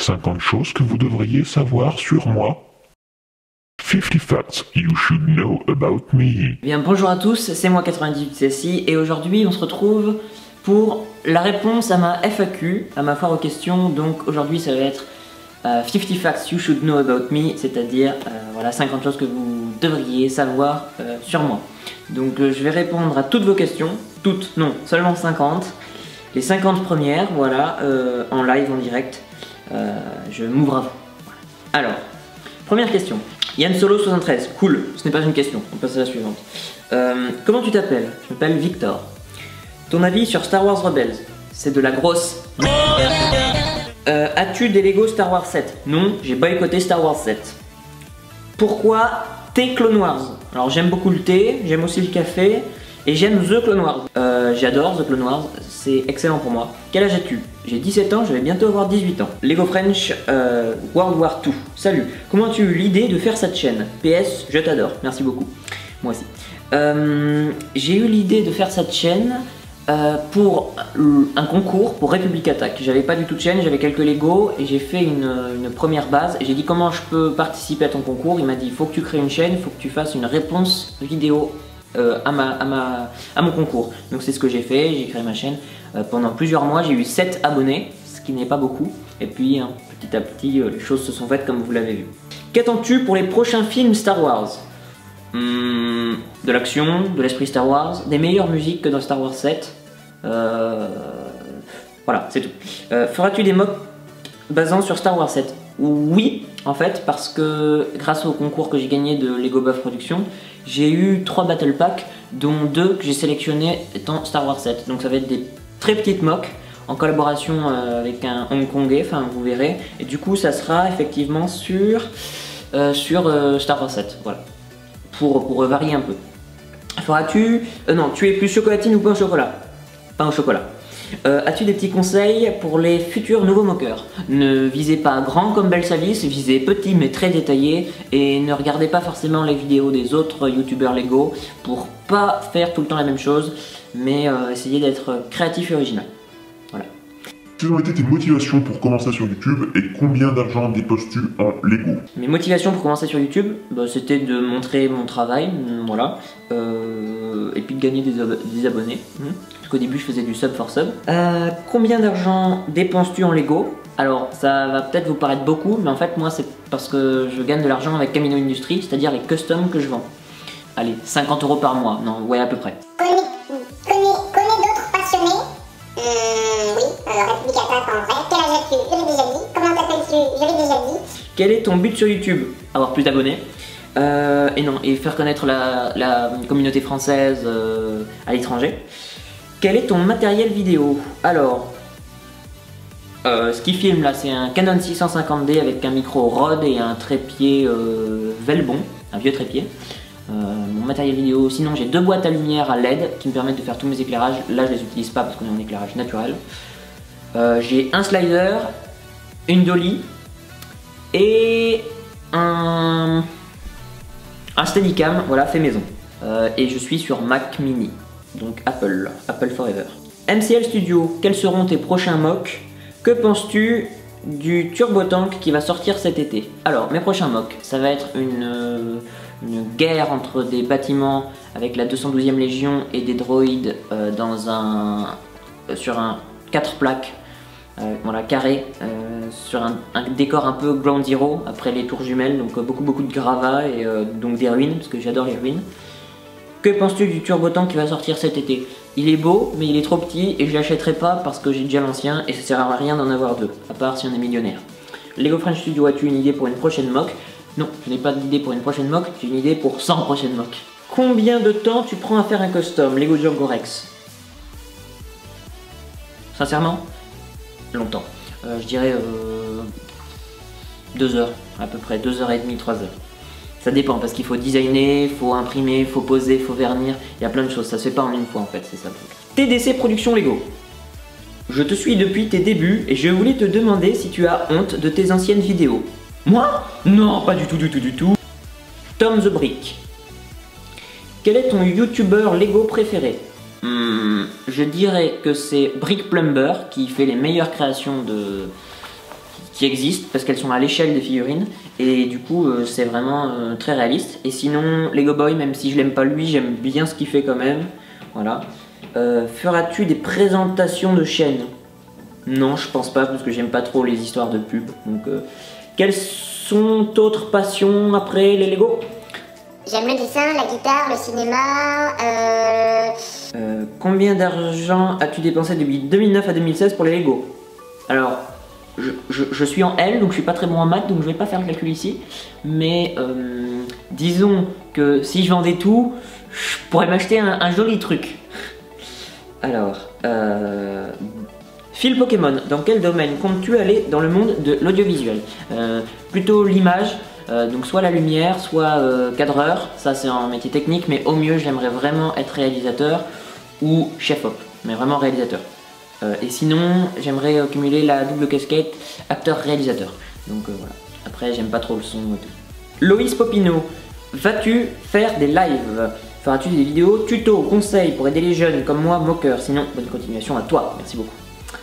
50 choses que vous devriez savoir sur moi. 50 facts you should know about me. Bien, bonjour à tous, c'est moi 98CSI et aujourd'hui on se retrouve pour la réponse à ma FAQ, à ma foire aux questions. Donc aujourd'hui ça va être 50 facts you should know about me, c'est-à-dire voilà 50 choses que vous devriez savoir sur moi. Donc je vais répondre à toutes vos questions, toutes, non, seulement 50. Les 50 premières, voilà, en live, en direct. Je m'ouvre à vous. Alors, première question. Yann Solo 73, cool, ce n'est pas une question, on passe à la suivante. Comment tu t'appelles? Je m'appelle Victor. Ton avis sur Star Wars Rebels? C'est de la grosse. As-tu des Lego Star Wars 7? Non, j'ai boycotté Star Wars 7. Pourquoi thé Clone Wars? Alors j'aime beaucoup le thé, j'aime aussi le café, et j'aime The Clone Wars. J'adore The Clone Wars, c'est excellent pour moi. Quel âge as-tu? J'ai 17 ans, je vais bientôt avoir 18 ans. Lego French World War 2. Salut, comment as-tu eu l'idée de faire cette chaîne? PS, je t'adore, merci beaucoup. Moi aussi. J'ai eu l'idée de faire cette chaîne pour un concours pour République Attaque. J'avais pas du tout de chaîne, j'avais quelques Lego et j'ai fait une première base. J'ai dit comment je peux participer à ton concours. Il m'a dit il faut que tu crées une chaîne, il faut que tu fasses une réponse vidéo à mon concours. Donc c'est ce que j'ai fait, j'ai créé ma chaîne. Pendant plusieurs mois, j'ai eu 7 abonnés, ce qui n'est pas beaucoup. Et puis petit à petit, les choses se sont faites comme vous l'avez vu. Qu'attends-tu pour les prochains films Star Wars? De l'action, de l'esprit Star Wars, des meilleures musiques que dans Star Wars 7. Voilà, c'est tout. Feras-tu des mocks basant sur Star Wars 7? Oui, en fait, parce que grâce au concours que j'ai gagné de Lego Buff Productions, j'ai eu 3 Battle Packs, dont 2 que j'ai sélectionnés étant Star Wars 7. Donc ça va être des très petites mocks en collaboration avec un Hongkongais, enfin vous verrez. Et du coup, ça sera effectivement sur Star Wars 7, voilà. Pour varier un peu. Feras-tu... non, tu es plus chocolatine ou pain au chocolat? Pain au chocolat. As-tu des petits conseils pour les futurs nouveaux moqueurs? Ne visez pas grand comme Belsavis, visez petit mais très détaillé et ne regardez pas forcément les vidéos des autres youtubeurs Lego pour pas faire tout le temps la même chose, mais essayez d'être créatif et original. Voilà. Quelles ont été tes motivations pour commencer sur YouTube et combien d'argent déposes-tu en Lego? Mes motivations pour commencer sur YouTube, bah, c'était de montrer mon travail, voilà, et puis de gagner des abonnés. Parce qu'au début je faisais du sub for sub. Combien d'argent dépenses-tu en Lego? Alors ça va peut-être vous paraître beaucoup, mais en fait moi c'est parce que je gagne de l'argent avec Camino Industries, c'est-à-dire les customs que je vends. Allez, 50 € par mois, non, ouais à peu près. Connais d'autres passionnés? Oui, République Attaque en vrai. Quel âge as-tu? Je l'ai déjà dit. Comment t'appelles-tu? Je l'ai déjà dit. Quel est ton but sur YouTube? Avoir plus d'abonnés. Et faire connaître la communauté française à l'étranger. Quel est ton matériel vidéo? Alors, ce qui filme là, c'est un Canon 650D avec un micro Rode et un trépied Velbon, un vieux trépied. Mon matériel vidéo, sinon j'ai 2 boîtes à lumière à LED qui me permettent de faire tous mes éclairages. Là je les utilise pas parce qu'on est en éclairage naturel. J'ai un slider, une dolly et un Steadicam, voilà, fait maison. Et je suis sur Mac Mini, donc Apple Forever. MCL Studio, quels seront tes prochains mocks? Que penses-tu du Turbo Tank qui va sortir cet été? Alors, mes prochains mocks, ça va être une guerre entre des bâtiments avec la 212e Légion et des droïdes sur un 4 plaques, voilà, carré, sur un décor un peu Ground Zero après les tours jumelles, donc beaucoup de gravats et donc des ruines, parce que j'adore les ruines. Que penses-tu du Turbo Tank qui va sortir cet été? Il est beau, mais il est trop petit et je l'achèterai pas parce que j'ai déjà l'ancien et ça sert à rien d'en avoir 2, à part si on est millionnaire. Lego French Studio, as-tu une idée pour une prochaine mock? Non, je n'ai pas d'idée pour une prochaine mock, j'ai une idée pour 100 prochaines mock. Combien de temps tu prends à faire un custom Lego Django Rex? Sincèrement? Longtemps. Je dirais 2 heures, à peu près, 2h30, 3 heures. Ça dépend parce qu'il faut designer, il faut imprimer, il faut poser, il faut vernir, il y a plein de choses, ça se fait pas en une fois en fait, c'est ça le truc. TDC Productions Lego. Je te suis depuis tes débuts et je voulais te demander si tu as honte de tes anciennes vidéos. Moi? Non, pas du tout, du tout. Tom the Brick. Quel est ton youtubeur Lego préféré? Je dirais que c'est Brick Plumber qui fait les meilleures créations qui existent parce qu'elles sont à l'échelle des figurines et du coup c'est vraiment très réaliste. Et sinon Lego Boy, même si je l'aime pas lui, j'aime bien ce qu'il fait quand même. Voilà. Feras-tu des présentations de chaînes? Non, je pense pas parce que j'aime pas trop les histoires de pub. Donc quelles sont d'autres passions après les Lego? J'aime le dessin, la guitare, le cinéma, Combien d'argent as-tu dépensé depuis 2009 à 2016 pour les Lego? Alors, je suis en L, donc je suis pas très bon en maths, donc je vais pas faire le calcul ici. Mais disons que si je vendais tout, je pourrais m'acheter un joli truc. Alors, fil Pokémon, dans quel domaine comptes-tu aller dans le monde de l'audiovisuel? Plutôt l'image. Donc soit la lumière, soit cadreur, ça c'est un métier technique, mais au mieux j'aimerais vraiment être réalisateur ou chef-op, mais vraiment réalisateur. Et sinon j'aimerais cumuler la double casquette acteur-réalisateur. Donc voilà, après j'aime pas trop le son et tout. Loïs Popino, vas-tu faire des lives? Feras-tu des vidéos tuto, conseils pour aider les jeunes comme moi, moqueur? Sinon, bonne continuation à toi, merci beaucoup.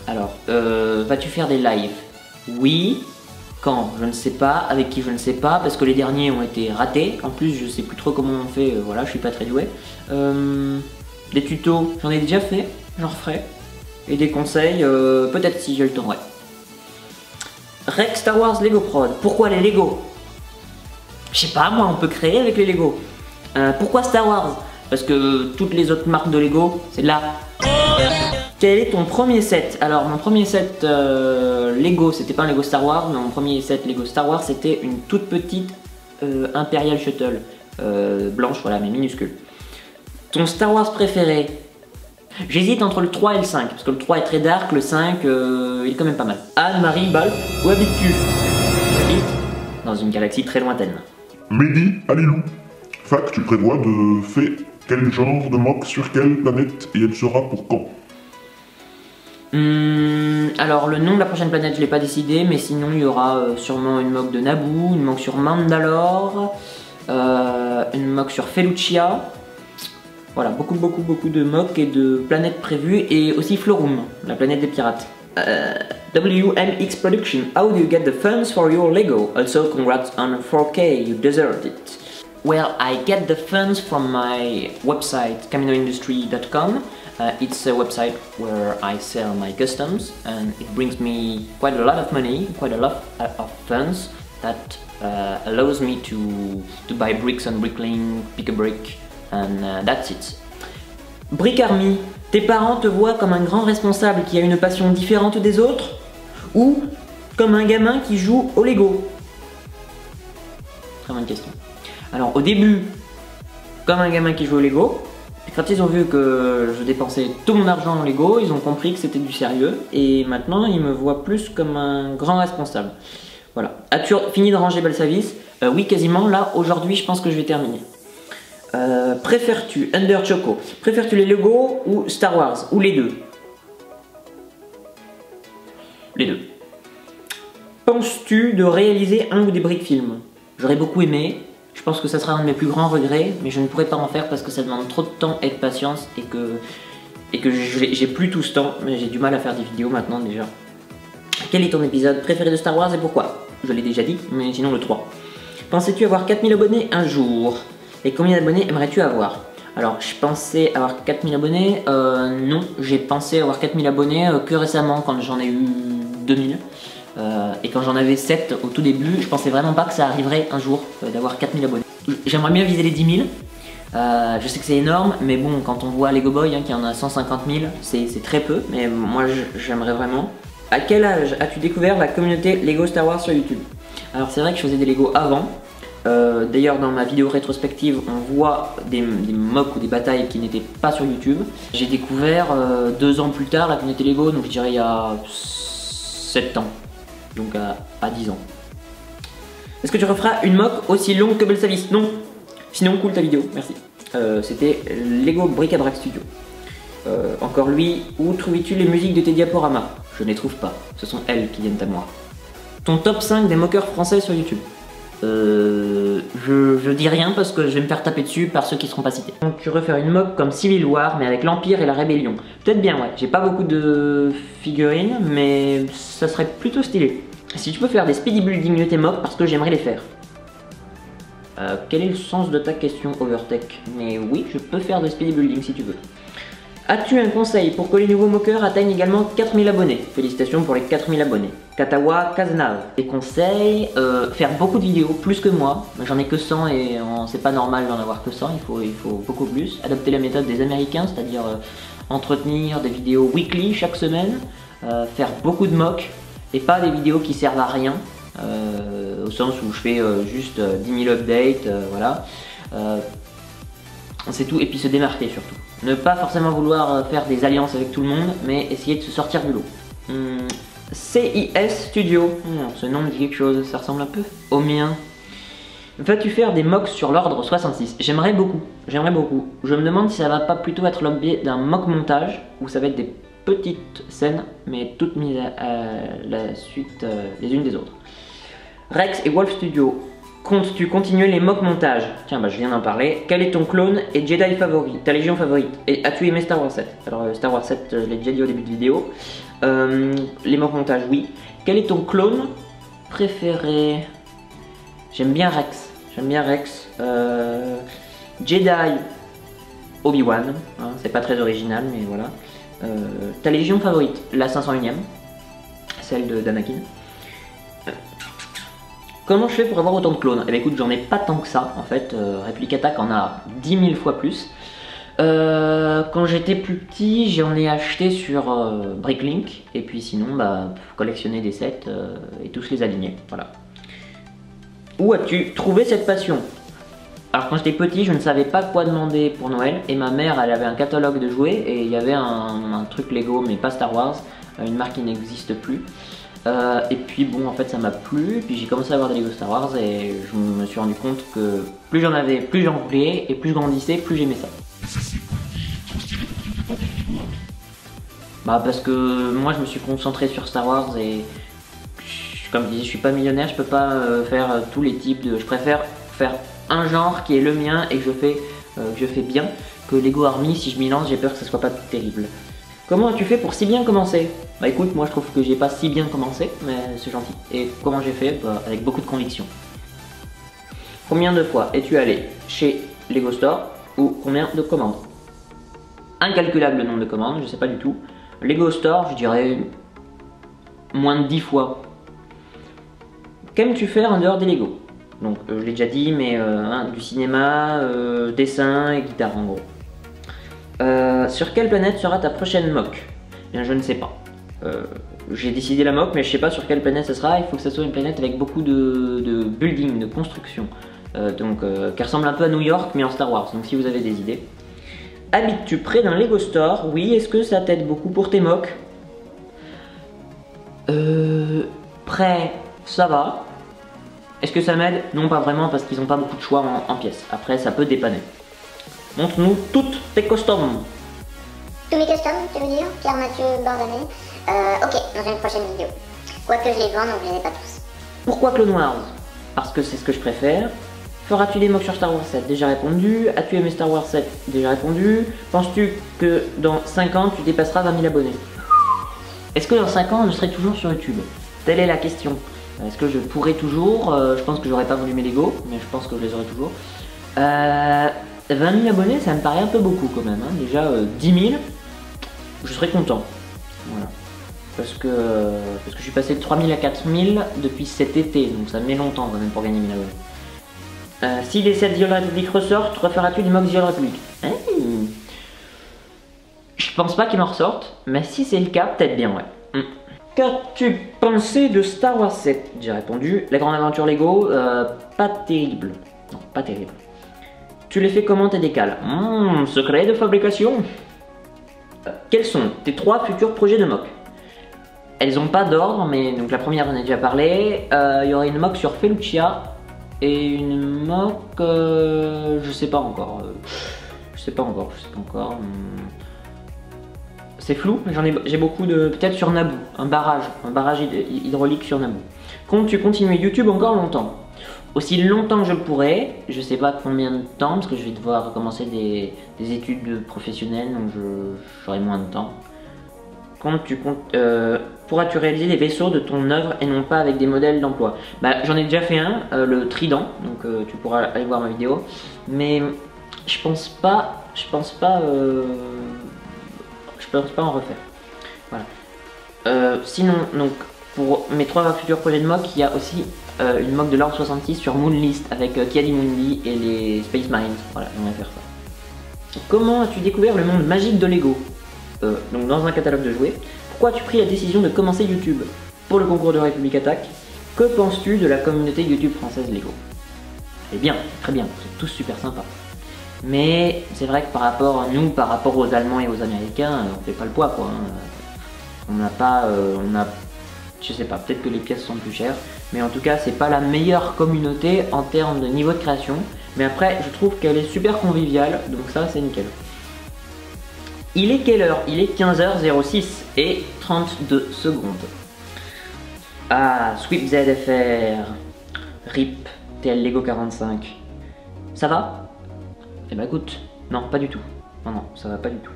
Alors, vas-tu faire des lives? Oui. Quand? Je ne sais pas, avec qui je ne sais pas, parce que les derniers ont été ratés. En plus, je sais plus trop comment on fait, voilà, je suis pas très doué. Des tutos, j'en ai déjà fait, j'en referai. Et des conseils, peut-être si j'ai le temps, ouais. Rex Star Wars Lego Prod, pourquoi les Lego? Je sais pas, moi, on peut créer avec les Lego. Pourquoi Star Wars? Parce que toutes les autres marques de Lego, c'est de la... Quel est ton premier set? Alors mon premier set Lego, c'était pas un Lego Star Wars, mais mon premier set Lego Star Wars c'était une toute petite Imperial Shuttle blanche, voilà, mais minuscule. Ton Star Wars préféré? J'hésite entre le 3 et le 5, parce que le 3 est très dark, le 5 il est quand même pas mal. Anne-Marie Balp, où habites-tu? J'habite dans une galaxie très lointaine. Mehdi, Alilou. Fac, tu prévois de faire quel genre de mock sur quelle planète et elle sera pour quand? Alors le nom de la prochaine planète je l'ai pas décidé, mais sinon il y aura sûrement une mock de Naboo, une mock sur Mandalore, une mock sur Felucia. Voilà, beaucoup de mocks et de planètes prévues, et aussi Florum, la planète des pirates. WMX Production, how do you get the funds for your Lego? Also congrats on 4K, you deserved it. Well, I get the funds from my website caminoindustry.com. It's a website where I sell my customs, and it brings me quite a lot of money, quite a lot of funds that allows me to buy bricks on Bricklink, pick a brick, and that's it. Brick Army, tes parents te voient comme un grand responsable qui a une passion différente des autres, ou comme un gamin qui joue au Lego? Très bonne question. Alors au début, comme un gamin qui joue au Lego. Quand ils ont vu que je dépensais tout mon argent en Lego, ils ont compris que c'était du sérieux, et maintenant ils me voient plus comme un grand responsable. Voilà. As-tu fini de ranger Belsavis? Oui, quasiment. Là, aujourd'hui, je pense que je vais terminer. Préfères-tu, Under Choco, préfères-tu les Lego ou Star Wars? Ou les deux? Les deux. Penses-tu de réaliser un ou des briques films? J'aurais beaucoup aimé. Je pense que ça sera un de mes plus grands regrets, mais je ne pourrais pas en faire parce que ça demande trop de temps et de patience, et que j'ai plus tout ce temps, mais j'ai du mal à faire des vidéos maintenant déjà. Quel est ton épisode préféré de Star Wars et pourquoi? Je l'ai déjà dit, mais sinon le 3. Pensais-tu avoir 4000 abonnés un jour? Et combien d'abonnés aimerais-tu avoir? Alors, je pensais avoir 4000 abonnés, non, j'ai pensé avoir 4000 abonnés que récemment, quand j'en ai eu 2000. Et quand j'en avais 7 au tout début, je pensais vraiment pas que ça arriverait un jour d'avoir 4000 abonnés. J'aimerais bien viser les 10 000. Je sais que c'est énorme, mais bon, quand on voit Lego Boy qui en a 150 000, c'est très peu, mais moi j'aimerais vraiment. À quel âge as-tu découvert la communauté Lego Star Wars sur YouTube? Alors c'est vrai que je faisais des Lego avant. D'ailleurs dans ma vidéo rétrospective on voit des mocks ou des batailles qui n'étaient pas sur YouTube. J'ai découvert 2 ans plus tard la communauté Lego, donc je dirais il y a 7 ans. Donc à 10 ans. Est-ce que tu referas une mock aussi longue que Belsavis? Non. Sinon, cool ta vidéo, merci. C'était Lego Bric-à-Brac Studio. Encore lui, où trouves-tu les musiques de tes diaporamas? Je ne les trouve pas, ce sont elles qui viennent à moi. Ton top 5 des moqueurs français sur YouTube? Je dis rien parce que je vais me faire taper dessus par ceux qui seront pas cités. Donc tu refaire une mock comme Civil War mais avec l'Empire et la Rébellion. Peut-être bien, ouais. J'ai pas beaucoup de figurines mais ça serait plutôt stylé. Si tu peux faire des speedy building de tes mocks parce que j'aimerais les faire. Quel est le sens de ta question, Overtech? Mais oui, je peux faire des speedy building si tu veux. As-tu un conseil pour que les nouveaux mockers atteignent également 4000 abonnés? Félicitations pour les 4000 abonnés. Katawa Kaznav. Des conseils, faire beaucoup de vidéos, plus que moi. J'en ai que 100 et c'est pas normal d'en avoir que 100, il faut beaucoup plus. Adopter la méthode des Américains, c'est-à-dire entretenir des vidéos weekly chaque semaine. Faire beaucoup de mocks et pas des vidéos qui servent à rien. Au sens où je fais juste 10 000 updates, voilà. C'est tout, et puis se démarquer surtout. Ne pas forcément vouloir faire des alliances avec tout le monde, mais essayer de se sortir du lot. CIS Studio, ce nom me dit quelque chose, ça ressemble un peu au mien. Vas-tu faire des mocks sur l'ordre 66? J'aimerais beaucoup, j'aimerais beaucoup. Je me demande si ça va pas plutôt être l'objet d'un mock montage, où ça va être des petites scènes, mais toutes mises à la suite les unes des autres. Rex et Wolf Studio, comptes-tu continuer les mock montages? Tiens, bah je viens d'en parler. Quel est ton clone et Jedi favori, ta légion favorite? Et as-tu aimé Star Wars 7? Alors Star Wars 7, je l'ai déjà dit au début de vidéo. Les mock montages, oui. Quel est ton clone préféré? J'aime bien Rex. J'aime bien Rex. Jedi, Obi-Wan. Hein, c'est pas très original, mais voilà. Ta légion favorite? La 501ème. Celle d'Anakin. Comment je fais pour avoir autant de clones? Eh bien écoute, j'en ai pas tant que ça en fait. Réplique Attack en a 10 000 fois plus. Quand j'étais plus petit, j'en ai acheté sur Bricklink. Et puis sinon, bah, collectionner des sets et tous les aligner. Voilà. Où as-tu trouvé cette passion? Alors quand j'étais petit, je ne savais pas quoi demander pour Noël. Et ma mère, elle avait un catalogue de jouets. Et il y avait un truc Lego, mais pas Star Wars. Une marque qui n'existe plus. Et puis bon, en fait ça m'a plu, puis j'ai commencé à avoir des Lego Star Wars et je me suis rendu compte que plus j'en avais, plus j'en voulais, et plus je grandissais, plus j'aimais ça. Bah parce que moi je me suis concentré sur Star Wars et comme je disais, je suis pas millionnaire, je peux pas faire tous les types de... Je préfère faire un genre qui est le mien et que je fais bien, que Lego Army, si je m'y lance, j'ai peur que ça soit pas terrible. Comment as-tu fait pour si bien commencer? Bah écoute, moi je trouve que j'ai pas si bien commencé, mais c'est gentil. Et comment j'ai fait? Bah, avec beaucoup de conviction. Combien de fois es-tu allé chez Lego Store ou combien de commandes? Incalculable le nombre de commandes, je sais pas du tout. Lego Store, je dirais moins de 10 fois. Qu'aimes-tu faire en dehors des Lego? Donc je l'ai déjà dit, mais du cinéma, dessin et guitare en gros. Sur quelle planète sera ta prochaine mock? Bien, je ne sais pas. J'ai décidé la mock, mais je sais pas sur quelle planète ce sera. Il faut que ce soit une planète avec beaucoup de building, de construction. Qui ressemble un peu à New York, mais en Star Wars. Donc si vous avez des idées. Habites-tu près d'un Lego Store? Oui, est-ce que ça t'aide beaucoup pour tes mocks? Près, ça va. Est-ce que ça m'aide? Non, pas vraiment, parce qu'ils n'ont pas beaucoup de choix en pièces. Après, ça peut dépanner. Montre-nous toutes tes customs. Tous mes customs, tu veux dire? Pierre-Mathieu Barzanet. Ok, dans une prochaine vidéo. Quoique je les vends, donc je les ai pas tous. Pourquoi Clone Wars? Parce que c'est ce que je préfère. Feras-tu des mocks sur Star Wars 7? Déjà répondu. As-tu aimé Star Wars 7? Déjà répondu. Penses-tu que dans 5 ans, tu dépasseras 20 000 abonnés? Est-ce que dans 5 ans, je serai toujours sur YouTube? Telle est la question. Est-ce que je pourrai toujours? Je pense que j'aurais pas vendu mes Lego, mais je pense que je les aurai toujours. 20 000 abonnés, ça me paraît un peu beaucoup quand même. Hein. Déjà 10 000, je serais content. Voilà. Parce que je suis passé de 3 000 à 4 000 depuis cet été, donc ça met longtemps quand même pour gagner 1000 abonnés. Si les 7 The Old Republic ressortent, referas-tu du mock The Old Republic? Je pense pas qu'ils m'en ressortent, mais si c'est le cas, peut-être bien, ouais. Qu'as-tu pensé de Star Wars 7? J'ai répondu. La grande aventure Lego, pas terrible. Non, pas terrible. Tu les fais comment tes décales? Secret de fabrication. Quels sont tes 3 futurs projets de mock? Elles n'ont pas d'ordre, mais donc la première, j'en ai déjà parlé. Il y aurait une mock sur Felucia et une mock, je sais pas encore. Je sais pas encore. C'est flou, j'ai beaucoup de... Peut-être sur Naboo, un barrage hydraulique sur Naboo. Comptes-tu continuer YouTube encore longtemps? Aussi longtemps que je le pourrai, je sais pas combien de temps, parce que je vais devoir recommencer des études professionnelles, donc j'aurai moins de temps. pourras-tu réaliser les vaisseaux de ton œuvre et non pas avec des modèles d'emploi? Bah, j'en ai déjà fait un, le trident, donc tu pourras aller voir ma vidéo, mais je pense pas en refaire. Voilà. Sinon, donc pour mes 3 futurs projets de mock, il y a aussi une mock de l'Ordre 66 sur Moonlist avec Ki-Adi-Mundi et les Space Marines. Voilà, j'aimerais faire ça. Comment as-tu découvert le monde magique de Lego? Donc dans un catalogue de jouets. Pourquoi as-tu pris la décision de commencer YouTube? Pour le concours de République Attaque. Que penses-tu de la communauté YouTube française Lego? Eh bien, très bien, c'est tous super sympas. Mais c'est vrai que par rapport à nous, par rapport aux Allemands et aux Américains, on fait pas le poids quoi. On n'a pas, je sais pas, peut-être que les pièces sont plus chères, mais en tout cas c'est pas la meilleure communauté en termes de niveau de création. Mais après, je trouve qu'elle est super conviviale, donc ça c'est nickel. Il est quelle heure? Il est 15h06 et 32 secondes. Ah, Sweep ZFR, RIP, TL Lego 45. Ça va? Eh ben écoute, non, pas du tout. Non, non, ça va pas du tout.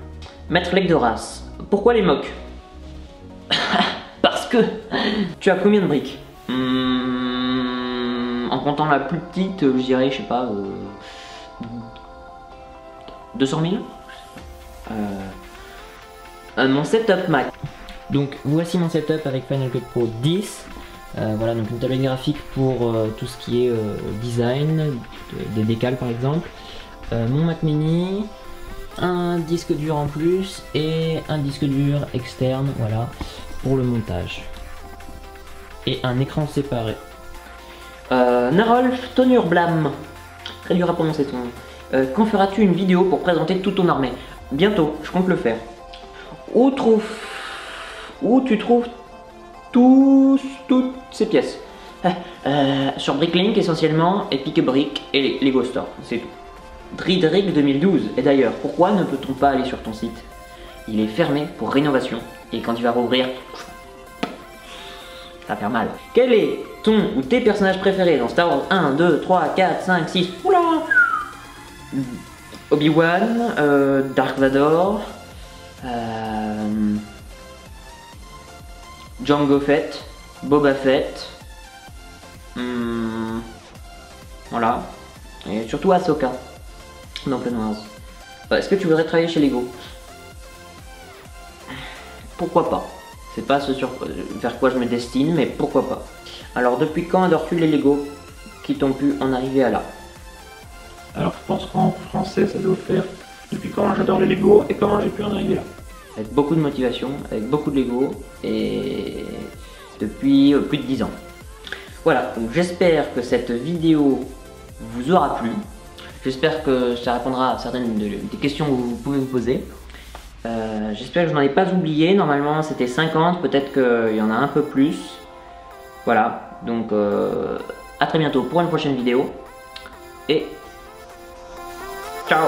Maître Legdoras, pourquoi les mocks? Parce que tu as combien de briques? En comptant la plus petite, je dirais, je sais pas, 200 000. Mon setup Mac. Donc voici mon setup avec Final Cut Pro 10. Voilà, donc une tablette graphique pour tout ce qui est design, des décals par exemple. Mon Mac mini, un disque dur en plus et un disque dur externe, voilà, pour le montage. Et un écran séparé. Narolf Tonurblam, très dur à prononcer ton nom. Quand feras-tu une vidéo pour présenter toute ton armée? Bientôt, je compte le faire. Où tu trouves toutes ces pièces? Sur Bricklink essentiellement, et Pick a Brick et Lego Store, c'est tout. Dridrick 2012, et d'ailleurs, pourquoi ne peut-on pas aller sur ton site? Il est fermé pour rénovation, et quand il va rouvrir, ça va faire mal. Quel est ton ou tes personnages préférés dans Star Wars 1, 2, 3, 4, 5, 6? Oula! Obi-Wan, Dark Vador, Jango Fett, Boba Fett, voilà, et surtout Ahsoka dans Clone Wars. Est-ce que tu voudrais travailler chez Lego? Pourquoi pas? C'est pas ce vers quoi je me destine, mais pourquoi pas? Alors depuis quand adores-tu les Lego qui t'ont pu en arriver à là? Alors je pense qu'en français ça doit faire depuis quand j'adore les Lego et comment j'ai pu en arriver là. Avec beaucoup de motivation, avec beaucoup de Lego et depuis plus de 10 ans. Voilà, donc j'espère que cette vidéo vous aura plu. J'espère que ça répondra à certaines des questions que vous pouvez vous poser. J'espère que je n'en ai pas oublié. Normalement c'était 50, peut-être qu'il y en a un peu plus. Voilà, donc à très bientôt pour une prochaine vidéo. Et ciao!